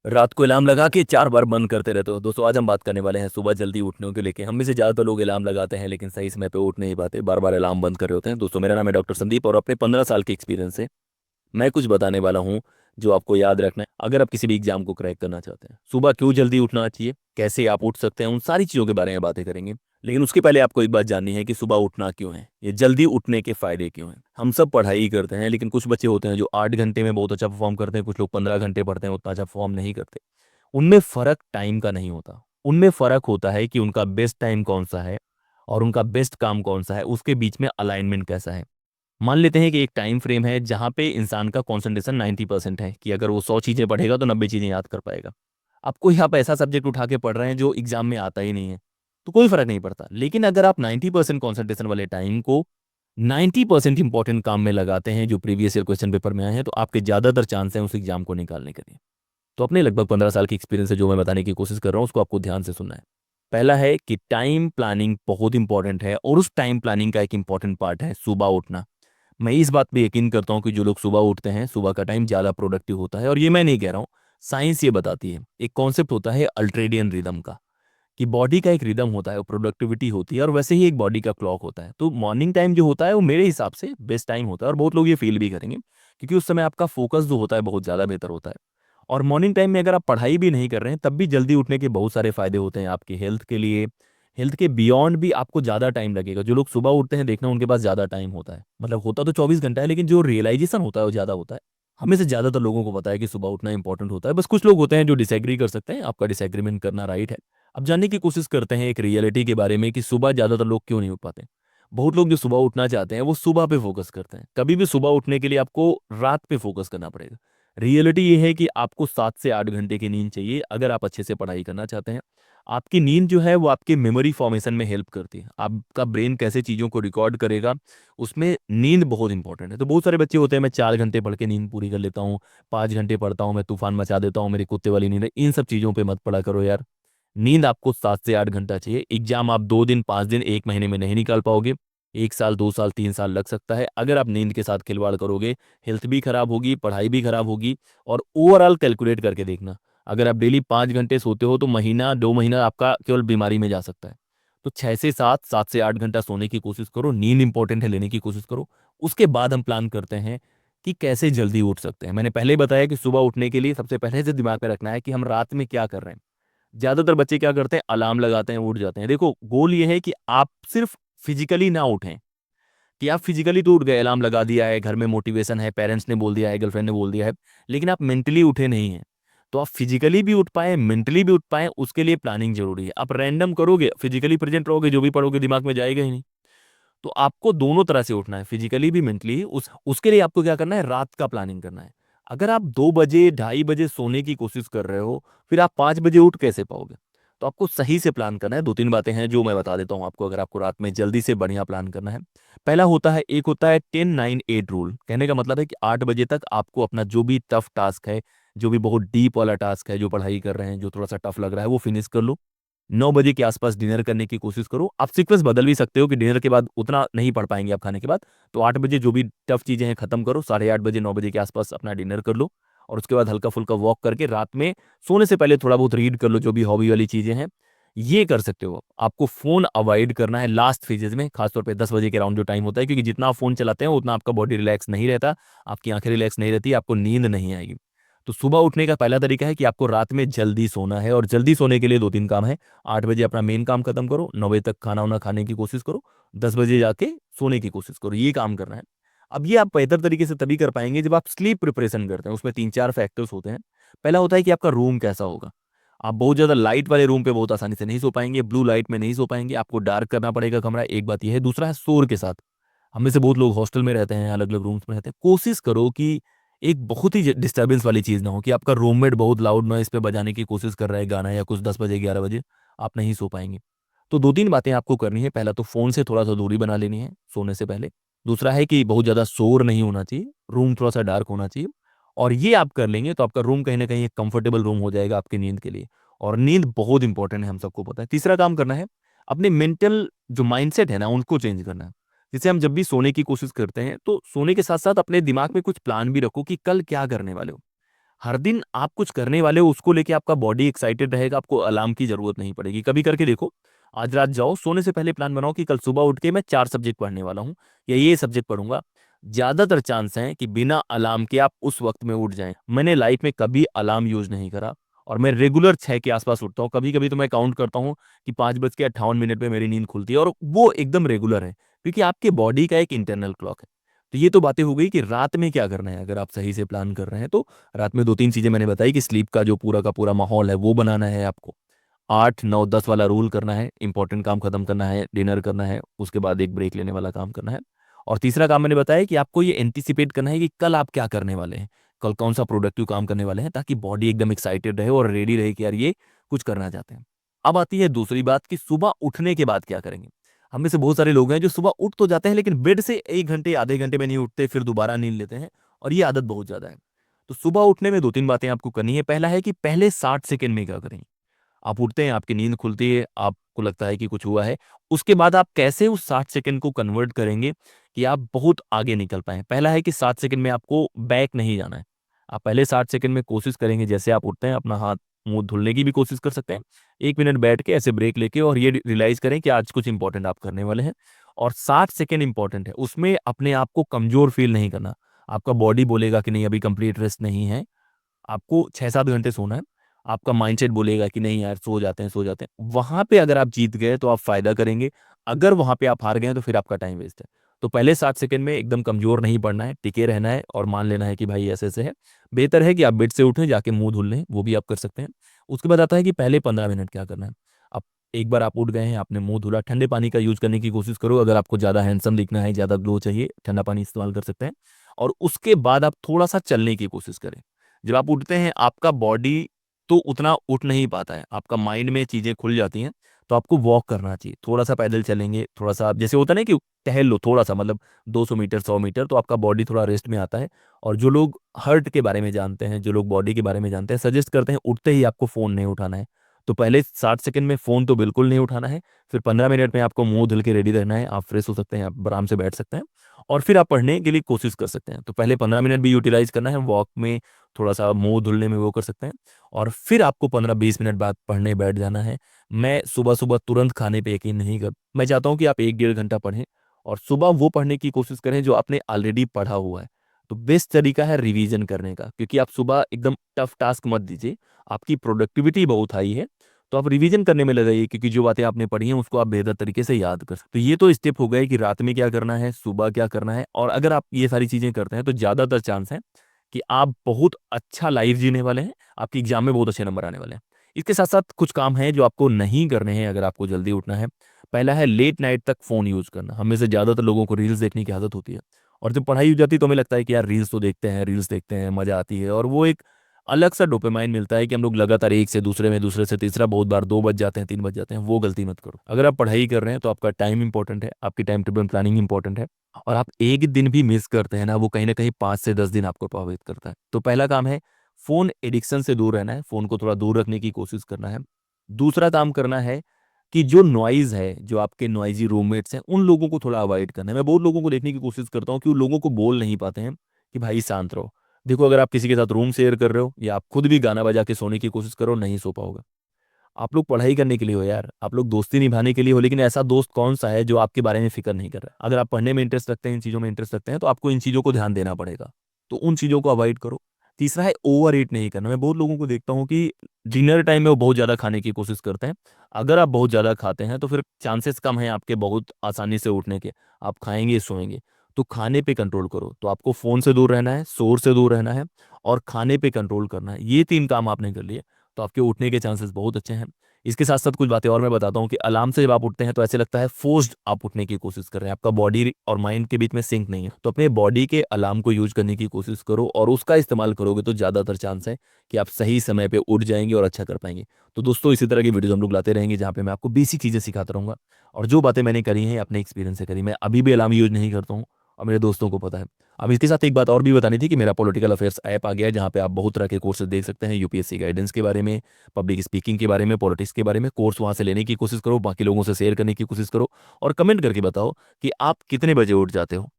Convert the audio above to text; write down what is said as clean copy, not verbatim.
रात को अलार्म लगा के 4 बार बंद करते रहते हो। दोस्तों आज हम बात करने वाले हैं सुबह जल्दी उठने को लेके। हम में से ज़्यादातर लोग अलार्म लगाते हैं लेकिन सही समय पे उठ नहीं पाते, बार बार अलार्म बंद कर रहे होते हैं। दोस्तों मेरा नाम है डॉक्टर संदीप और अपने 15 साल के एक्सपीरियंस से मैं कुछ बताने वाला हूँ जो आपको याद रखना है अगर आप किसी भी एग्जाम को क्रैक करना चाहते हैं। सुबह क्यों जल्दी उठना चाहिए, कैसे आप उठ सकते हैं, उन सारी चीज़ों के बारे में बातें करेंगे। लेकिन उसके पहले आपको एक बात जाननी है कि सुबह उठना क्यों है, ये जल्दी उठने के फायदे क्यों हैं। हम सब पढ़ाई करते हैं लेकिन कुछ बच्चे होते हैं जो 8 घंटे में बहुत अच्छा परफॉर्म करते हैं, कुछ लोग 15 घंटे पढ़ते हैं उतना अच्छा परफॉर्म नहीं करते। उनमें फ़र्क टाइम का नहीं होता, उनमें फ़र्क होता है कि उनका बेस्ट टाइम कौन सा है और उनका बेस्ट काम कौन सा है, उसके बीच में अलाइनमेंट कैसा है। मान लेते हैं कि एक टाइम फ्रेम है जहाँ पे इंसान का कॉन्सेंट्रेशन 90% है कि अगर वो 100 चीज़ें पढ़ेगा तो 90 चीज़ें याद कर पाएगा। आप कोई आप ऐसा सब्जेक्ट उठा के पढ़ रहे हैं जो एग्जाम में आता ही नहीं है, तो कोई फ़र्क नहीं पड़ता। लेकिन अगर आप 90% कॉन्सेंट्रेशन वाले टाइम को 90% इंपॉर्टेंट काम में लगाते हैं जो प्रीवियस ईयर क्वेश्चन पेपर में आए हैं, तो आपके ज़्यादातर चांस हैं उस एग्जाम को निकालने के लिए। तो अपने लगभग 15 साल की एक्सपीरियंस से जो मैं बताने की कोशिश कर रहा हूँ उसको आपको ध्यान से सुनना है। पहला है कि टाइम प्लानिंग बहुत इंपॉर्टेंट है और उस टाइम प्लानिंग का एक इंपॉर्टेंट पार्ट है सुबह उठना। मैं इस बात पे यकीन करता हूँ कि जो लोग सुबह उठते हैं सुबह का टाइम ज़्यादा प्रोडक्टिव होता है, और ये मैं नहीं कह रहा हूँ, साइंस ये बताती है। एक कॉन्सेप्ट होता है अल्ट्रेडियन रिदम का, कि बॉडी का एक रिदम होता है, वो प्रोडक्टिविटी होती है, और वैसे ही एक बॉडी का क्लॉक होता है। तो मॉर्निंग टाइम जो होता है वो मेरे हिसाब से बेस्ट टाइम होता है, और बहुत लोग ये फील भी करेंगे क्योंकि उस समय आपका फोकस जो होता है बहुत ज़्यादा बेहतर होता है। और मॉर्निंग टाइम में अगर आप पढ़ाई भी नहीं कर रहे हैं तब भी जल्दी उठने के बहुत सारे फायदे होते हैं आपकी हेल्थ के लिए। हेल्थ के बियॉन्ड भी आपको ज़्यादा टाइम लगेगा। जो लोग सुबह उठते हैं देखना उनके पास ज़्यादा टाइम होता है, मतलब होता तो 24 घंटा है लेकिन जो रियलाइजेशन होता है वो ज़्यादा होता है। हमें से ज़्यादातर लोगों को पता है कि सुबह उठना इंपॉर्टेंट होता है, बस कुछ लोग होते हैं जो डिसएग्री कर सकते हैं। आपका डिसएग्रीमेंट करना राइट है। अब जानने की कोशिश करते हैं एक रियलिटी के बारे में कि सुबह ज़्यादातर लोग क्यों नहीं उठ पाते। बहुत लोग जो सुबह उठना चाहते हैं वो सुबह पे फोकस करते हैं। कभी भी सुबह उठने के लिए आपको रात पे फोकस करना पड़ेगा। रियलिटी ये है कि आपको 7 से 8 घंटे की नींद चाहिए अगर आप अच्छे से पढ़ाई करना चाहते हैं। आपकी नींद जो है वो आपकी मेमोरी फॉर्मेशन में हेल्प करती है। आपका ब्रेन कैसे चीज़ों को रिकॉर्ड करेगा, उसमें नींद बहुत इंपॉर्टेंट है। तो बहुत सारे बच्चे होते हैं मैं 4 घंटे पढ़ के नींद पूरी कर लेता हूँ, 5 घंटे पढ़ता हूँ, मैं तूफान मचा देता हूँ, मेरी कुत्ते वाली नींद है। इन सब चीज़ों पे मत पड़ा करो यार। नींद आपको 7 से 8 घंटा चाहिए। एग्जाम आप 2 दिन 5 दिन 1 महीने में नहीं निकाल पाओगे। 1 साल 2 साल 3 साल लग सकता है। अगर आप नींद के साथ खिलवाड़ करोगे, हेल्थ भी खराब होगी, पढ़ाई भी खराब होगी। और ओवरऑल कैलकुलेट करके देखना, अगर आप डेली 5 घंटे सोते हो तो महीना 2 महीना आपका केवल बीमारी में जा सकता है। तो 6 से 7, 7 से 8 घंटा सोने की कोशिश करो। नींद इंपॉर्टेंट है, लेने की कोशिश करो। उसके बाद हम प्लान करते हैं कि कैसे जल्दी उठ सकते हैं। मैंने पहले ही बताया कि सुबह उठने के लिए सबसे पहले से दिमाग में रखना है कि हम रात में क्या कर रहे हैं। ज़्यादातर बच्चे क्या करते हैं, अलार्म लगाते हैं, उठ जाते हैं। देखो गोल ये है कि आप सिर्फ फिजिकली ना उठें, कि आप फिजिकली तो उठ गए, अलार्म लगा दिया है, घर में मोटिवेशन है, पेरेंट्स ने बोल दिया है, गर्लफ्रेंड ने बोल दिया है, लेकिन आप मेंटली उठे नहीं हैं। तो आप फिजिकली भी उठ पाएँ, मेंटली भी उठ पाएँ, उसके लिए प्लानिंग ज़रूरी है। आप रैंडम करोगे, फिजिकली प्रेज़ेंट रहोगे, जो भी पढ़ोगे दिमाग में जाएगा ही नहीं। तो आपको दोनों तरह से उठना है, फिजिकली भी मेंटली। उसके लिए आपको क्या करना है, रात का प्लानिंग करना है। अगर आप 2 बजे, ढाई बजे सोने की कोशिश कर रहे हो, फिर आप 5 बजे उठ कैसे पाओगे? तो आपको सही से प्लान करना है। 2-3 बातें हैं जो मैं बता देता हूँ आपको अगर आपको रात में जल्दी से बढ़िया प्लान करना है। पहला होता है, एक होता है 10-9-8 रूल। कहने का मतलब है कि 8 बजे तक आपको अपना जो भी टफ टास्क है, जो भी बहुत डीप वाला टास्क है, जो पढ़ाई कर रहे हैं, जो थोड़ा-सा टफ लग रहा है, वो फिनिश कर लो। 9 बजे के आसपास डिनर करने की कोशिश करो। आप सीक्वेंस बदल भी सकते हो कि डिनर के बाद उतना नहीं पढ़ पाएँगे आप खाने के बाद, तो 8 बजे जो भी टफ चीज़ें हैं खत्म करो, साढ़े 8 बजे 9 बजे के आसपास अपना डिनर कर लो, और उसके बाद हल्का-फुल्का वॉक करके रात में सोने से पहले थोड़ा बहुत रीड कर लो, जो भी हॉबी वाली चीज़ें हैं, ये कर सकते हो आप। आपको फ़ोन अवॉइड करना है लास्ट फेजेज़ में, खासतौर पे 10 बजे के अराउंड जो टाइम होता है, क्योंकि जितना आप फ़ोन चलाते हैं उतना आपका बॉडी रिलैक्स नहीं रहता, आपकी आँखें रिलैक्स नहीं रहती, आपको नींद नहीं आएगी। तो सुबह उठने का पहला तरीका है कि आपको रात में जल्दी सोना है, और जल्दी सोने के लिए 2-3 काम हैं। 8 बजे अपना मेन काम खत्म करो, 9 बजे तक खाना-वाना खाने की कोशिश करो, 10 बजे जाके सोने की कोशिश करो, ये काम करना है। अब ये आप बेहतर तरीके से तभी कर पाएँगे जब आप स्लीप प्रिपरेशन करते हैं, उसमें 3-4 फैक्टर्स होते हैं। पहला होता है कि आपका रूम कैसा होगा। आप बहुत ज़्यादा लाइट वाले रूम पे बहुत आसानी से नहीं सो पाएँगे, ब्लू लाइट में नहीं सो पाएँगे, आपको डार्क करना पड़ेगा कमरा, एक बात ये है। दूसरा है शोर के साथ। हम में से बहुत लोग हॉस्टल में रहते हैं, अलग-अलग रूम्स में रहते हैं। कोशिश करो कि एक बहुत ही डिस्टर्बेंस वाली चीज़ ना हो, कि आपका रूममेट बहुत लाउड नॉइज़ पे बजाने की कोशिश कर रहा है गाना या कुछ 10 बजे 11 बजे, आप नहीं सो पाएँगे। तो 2-3 बातें आपको करनी है। पहला तो फ़ोन से थोड़ा-सा दूरी बना लेनी है सोने से पहले। दूसरा है कि बहुत ज़्यादा शोर नहीं होना चाहिए, रूम थोड़ा-सा डार्क होना चाहिए, और ये आप कर लेंगे तो आपका रूम कहीं न कहीं एक कंफर्टेबल रूम हो जाएगा आपकी नींद के लिए, और नींद बहुत इंपॉर्टेंट है, हम सबको पता है। तीसरा काम करना है, अपने मेंटल जो माइंडसेट है ना, उनको चेंज करना है। जैसे हम जब भी सोने की कोशिश करते हैं, तो सोने के साथ-साथ अपने दिमाग में कुछ प्लान भी रखो कि कल क्या करने वाले हो। हर दिन आप कुछ करने वाले हो, उसको लेके आपका बॉडी एक्साइटेड रहेगा, आपको अलार्म की ज़रूरत नहीं पड़ेगी। कभी करके देखो, आज रात जाओ, सोने से पहले प्लान बनाओ कि कल सुबह उठ के मैं 4 सब्जेक्ट पढ़ने वाला हूँ या ये सब्जेक्ट पढ़ूँगा। ज़्यादातर चांस हैं कि बिना अलार्म के आप उस वक़्त में उठ जाएँ। मैंने लाइफ़ में कभी अलार्म यूज़ नहीं करा और मैं रेगुलर 6 के आस-पास उठता हूँ। कभी-कभी तो मैं काउंट करता हूँ कि 5:58 पे मेरी नींद खुलती है और वो एकदम रेगुलर है, क्योंकि आपके बॉडी का एक इंटरनल क्लॉक है। तो ये तो बातें हो गई कि रात में क्या करना है, अगर आप सही से प्लान कर रहे हैं तो। रात में 2-3 चीज़ें मैंने बताई कि स्लीप का जो पूरा का पूरा माहौल है वो बनाना है आपको। 8, 9, 10 वाला रूल करना है, इम्पोर्टेंट काम खत्म करना है, डिनर करना है, उसके बाद एक ब्रेक लेने वाला काम करना है। और तीसरा काम मैंने बताया कि आपको ये एंटीसिपेट करना है कि कल आप क्या करने वाले हैं, कल कौन-सा प्रोडक्टिव काम करने वाले हैं, ताकि बॉडी एकदम एक्साइटेड रहे और रेडी रहे कि यार ये कुछ करना चाहते हैं। अब आती है दूसरी बात कि सुबह उठने के बाद क्या करेंगे? हम में से बहुत सारे लोग हैं जो सुबह उठ तो जाते हैं लेकिन बेड से 1 घंटे, आधे घंटे में नहीं उठते, फिर दोबारा नींद लेते हैं और ये आदत बहुत ज़्यादा है। तो सुबह उठने में 2-3 बातें आपको करनी है। पहला है कि पहले 60 सेकंड में क्या करें? आप उठते हैं, आपकी नींद खुलती है, आपको लगता है कि कुछ हुआ है। उसके बाद आप कैसे उस 60 सेकंड को कन्वर्ट करेंगे कि आप बहुत आगे निकल पाएँ? पहला है कि 60 सेकंड में आपको बैक नहीं जाना है। आप पहले 60 सेकंड में कोशिश करेंगे, जैसे आप उठते हैं अपना हाथ मुँह धुलने की भी कोशिश कर सकते हैं। 1 मिनट बैठ के ऐसे ब्रेक लेके और ये रियलाइज़ करें कि आज कुछ इम्पोर्टेंट आप करने वाले हैं और 60 सेकंड इम्पोर्टेंट है। उसमें अपने आप को कमज़ोर फ़ील नहीं करना। आपका बॉडी बोलेगा कि नहीं, अभी कंप्लीट रेस्ट नहीं है। आपको 6-7 घंटे सोना है। आपका माइंडसेट बोलेगा कि नहीं यार, सो जाते हैं, सो जाते हैं। वहाँ पे अगर आप जीत गए तो आप फ़ायदा करेंगे, अगर वहाँ पे आप हार गए हैं तो फिर आपका टाइम वेस्ट है। तो पहले 60 सेकंड में एकदम कमज़ोर नहीं पड़ना है, टिके रहना है और मान लेना है कि भाई ऐसे-ऐसे है। बेहतर है कि आप बेड से उठें, जाके मुँह धुल लें, वो भी आप कर सकते हैं। उसके बाद आता है कि पहले 15 मिनट क्या करना है। अब एक बार आप उठ गए हैं, आपने मुँह धुला, ठंडे पानी का यूज़ करने की कोशिश करो। अगर आपको ज़्यादा हैंडसम दिखना है, ज़्यादा ग्लो चाहिए, ठंडा पानी इस्तेमाल कर सकते हैं और उसके बाद आप थोड़ा-सा चलने की कोशिश करें। जब आप उठते हैं, आपका बॉडी तो उतना उठ नहीं पाता है, आपका माइंड में चीज़ें खुल जाती हैं, तो आपको वॉक करना चाहिए। थोड़ा-सा पैदल चलेंगे, थोड़ा-सा आप जैसे होता है ना कि टहल लो थोड़ा-सा, मतलब 200 मीटर, 100 मीटर, तो आपका बॉडी थोड़ा रेस्ट में आता है। और जो लोग हार्ट के बारे में जानते हैं, जो लोग बॉडी के बारे में जानते हैं, सजेस्ट करते हैं उठते ही आपको फ़ोन नहीं उठाना है। तो पहले 60 सेकंड में फ़ोन तो बिल्कुल नहीं उठाना है, फिर 15 मिनट में आपको मुँह धुल के रेडी रहना है, आप फ्रेश हो सकते हैं, आप आराम से बैठ सकते हैं और फिर आप पढ़ने के लिए कोशिश कर सकते हैं। तो पहले 15 मिनट भी यूटिलाइज़ करना है, वॉक में थोड़ा-सा मुँह धुलने में वो कर सकते हैं और फिर आपको 15-20 मिनट बाद पढ़ने बैठ जाना है। मैं सुबह-सुबह तुरंत खाने पे यकीन नहीं कर मैं चाहता हूँ कि आप 1 डेढ़ घंटा पढ़ें और सुबह वो पढ़ने की कोशिश करें जो आपने ऑलरेडी पढ़ा हुआ है। तो बेस्ट तरीका है रिवीजन करने का, क्योंकि आप सुबह एकदम टफ टास्क मत दीजिए, आपकी प्रोडक्टिविटी बहुत हाई है, तो आप रिवीजन करने में लगाइए, क्योंकि जो बातें आपने पढ़ी हैं उसको आप बेहतर तरीके से याद कर सकते। तो ये तो स्टेप हो गए कि रात में क्या करना है, सुबह क्या करना है और अगर आप ये सारी चीज़ें करते हैं तो ज़्यादातर चांस है कि आप बहुत अच्छा लाइफ जीने वाले हैं, आपके एग्ज़ाम में बहुत अच्छे नंबर आने वाले हैं। इसके साथ-साथ कुछ काम हैं जो आपको नहीं करने हैं अगर आपको जल्दी उठना है। पहला है लेट नाइट तक फ़ोन यूज़ करना। हम में से ज़्यादातर लोगों को रील्स देखने की आदत होती है और जब पढ़ाई हो जाती है तो हमें लगता है कि यार रील्स देखते हैं, मज़ा आती है और वो एक अलग-सा डोपामाइन मिलता है कि हम लोग लगातार एक से दूसरे में, दूसरे से तीसरा, बहुत बार 2 बज जाते हैं, 3 बज जाते हैं, वो गलती मत करो। अगर आप पढ़ाई कर रहे हैं तो आपका टाइम इम्पोर्टेंट है, आपकी टाइम टेबल प्लानिंग इम्पोर्टेंट है और आप एक दिन भी मिस करते हैं ना, वो कहीं न कहीं 5 से 10 दिन आपको प्रभावित करता है। तो पहला काम है फ़ोन एडिक्शन से दूर रहना है, फ़ोन को थोड़ा दूर रखने की कोशिश करना है। दूसरा काम करना है कि जो नॉइज़ है, जो आपके नॉइज़ी रूममेट्स हैं, उन लोगों को थोड़ा अवॉइड करना है। मैं बहुत लोगों को देखने की कोशिश करता हूँ कि वो लोगों को बोल नहीं पाते हैं कि भाई शांत रहो। देखो, अगर आप किसी के साथ रूम शेयर कर रहे हो या आप खुद भी गाना बजा के सोने की कोशिश करो, नहीं सो पाओगे। आप लोग पढ़ाई करने के लिए हो यार, आप लोग दोस्ती निभाने के लिए हो, लेकिन ऐसा दोस्त कौन-सा है जो आपके बारे में फ़िक्र नहीं कर रहा है? अगर आप पढ़ने में इंटरेस्ट रखते हैं, इन चीज़ों में इंटरेस्ट रखते हैं, तो आपको इन चीज़ों को ध्यान देना पड़ेगा। तो उन चीज़ों को अवॉइड करो। तीसरा है ओवर ईट नहीं करना। मैं बहुत लोगों को देखता हूँ कि डिनर टाइम में वो बहुत ज़्यादा खाने की कोशिश करते हैं। अगर आप बहुत ज़्यादा खाते हैं, तो फिर चांसेस कम हैं आपके बहुत आसानी से उठने के। आप खाएँगे, सोएँगे। तो खाने पे कंट्रोल करो। तो आपको फ़ोन से दूर रहना है, शोर से दूर रहना है और खाने पे कंट्रोल करना है। ये 3 काम आपने कर लिए, तो आपके उठने के चांसेस बहुत अच्छे हैं। इसके साथ-साथ कुछ बातें और मैं बताता हूँ कि अलार्म से जब आप उठते हैं तो ऐसे लगता है फ़ोर्स्ड आप उठने की कोशिश कर रहे हैं। आपका बॉडी और माइंड के बीच में सिंक नहीं है। तो अपने बॉडी के अलार्म को यूज़ करने की कोशिश करो और उसका इस्तेमाल करोगे तो ज़्यादातर चांस है कि आप सही समय पे उठ जाएँगे और अच्छा कर पाएँगे। तो दोस्तों, इसी तरह की वीडियोज़ हम लोग लाते रहेंगे जहाँ पे मैं आपको बेसिक चीज़ें सिखाता रहूँगा और जो बातें मैंने करी हैं अपने एक्सपीरियंस से करी। मैं अभी भी अलार्म यूज़ नहीं करता हूँ और मेरे दोस्तों को पता है। अब इसके साथ एक बात और भी बतानी थी कि मेरा पॉलिटिकल अफेयर्स ऐप आ गया है जहाँ पे आप बहुत तरह के कोर्सेज़ देख सकते हैं। यूपीएससी गाइडेंस के बारे में, पब्लिक स्पीकिंग के बारे में, पॉलिटिक्स के बारे में कोर्स वहाँ से लेने की कोशिश करो, बाकी लोगों से शेयर करने की कोशिश करो और कमेंट करके बताओ कि आप कितने बजे उठ जाते हो।